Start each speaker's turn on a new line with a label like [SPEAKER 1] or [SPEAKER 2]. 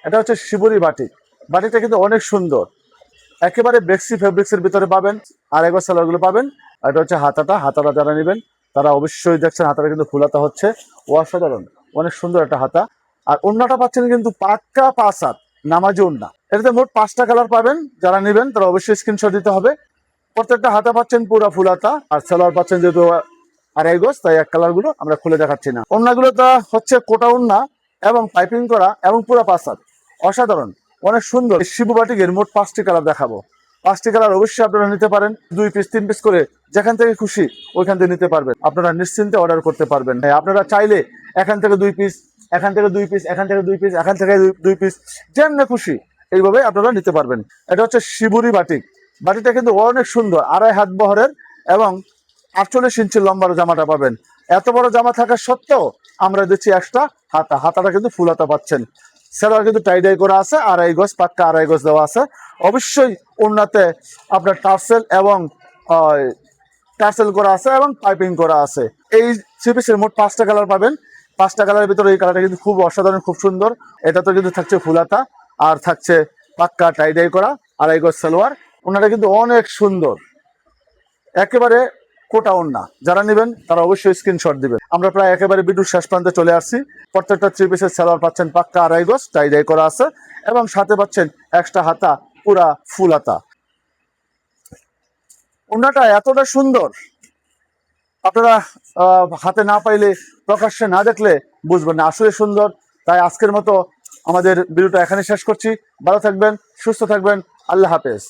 [SPEAKER 1] এটা হচ্ছে শিবরি বাটিক। বাটিকটা কিন্তু অনেক সুন্দর, একেবারে বেক্সি ফেব্রিক্সের ভিতরে পাবেন। আর একবার সালোয়ারগুলো পাবেন। আর এটা হচ্ছে হাতাটা যারা নেবেন তারা অবশ্যই দেখছেন হাতাটা কিন্তু ফুলাতা হচ্ছে, অসাধারণ, অনেক সুন্দর একটা হাতা। আর ওড়নাটা পাচ্ছেন কিন্তু পাক্কা 5 হাত নামাজি ওড়না। এটাতে মোট 5টা কালার পাবেন, যারা নেবেন তারা অবশ্যই স্ক্রিনশট দিতে হবে। প্রত্যেকটা হাতা পাচ্ছেন পুরা ফুলাতা, আর সালোয়ার পাচ্ছেন যেহেতু 2.5 গজ, তাই এক কালার গুলো আমরা খুলে দেখাচ্ছি না। ওড়নাগুলো তা হচ্ছে কোটা ওড়না এবং পাইপিং করা এবং পুরো 5 হাত, অসাধারণ, অনেক সুন্দর। শিবু বাটিকের মোট 5টি কালার দেখাবো। 5টি কালার অবশ্যই আপনারা নিতে পারেন, 2 পিস 3 পিস করে যেখান থেকে খুশি ওইখান থেকে নিতে পারবেন। আপনারা নিশ্চিন্তে অর্ডার করতে পারবেন। আপনারা চাইলে এখান থেকে 2 পিস, এখান থেকে 2 পিস, এখান থেকে 2 পিস, এখান থেকে 2 পিস, যেমন খুশি এইভাবে আপনারা নিতে পারবেন। এটা হচ্ছে শিবুরি বাটিক। বাটিটা কিন্তু অনেক সুন্দর, 2.5 হাত বহরের এবং 48 ইঞ্চি লম্বার জামাটা পাবেন। এত বড় জামা থাকা সত্ত্বেও আমরা দিচ্ছি এক্সট্রা হাতাটা কিন্তু ফুল হাতা পাচ্ছেন। সেলার কিন্তু টাইডাই করা আছে, 2.5 গজ, পাক্কা 2.5 গজ দেওয়া আছে। অবশ্যই ওড়নাতে আপনার টার্সেল করা আছে এবং পাইপিং করা আছে। এই 3 পিসের মোট 5টা কালার পাবেন। 5টা কালারের ভিতরে এই কালারটা কিন্তু খুব অসাধারণ, খুব সুন্দর। এটা তো কিন্তু থাকছে ফুলাতা আর থাকছে পাক্কা টাইডাই করা 2.5 গজ সালোয়ার। ওনাটা কিন্তু অনেক সুন্দর, একেবারে কোটা ওড়না। যারা নেবেন তারা অবশ্যই স্ক্রিনশট দিবেন। আমরা প্রায় একেবারে ভিডিওর শেষ প্রান্তে চলে আসছি। প্রত্যেকটা 3 পিসের সালোয়ার পাচ্ছেন পাক্কা 2.5 গজ টাইডাই করা আছে এবং সাথে পাচ্ছেন এক্সট্রা হাতা, পুরা ফুল হাতা। ওড়নাটা এতটা সুন্দর, আপনারা হাতে না পাইলে, প্রকাশ্যে না দেখলে বুঝবেন না, আসলে সুন্দর। তাই আজকের মতো আমাদের ভিডিওটা এখানে শেষ করছি। ভালো থাকবেন, সুস্থ থাকবেন, আল্লাহ হাফেজ।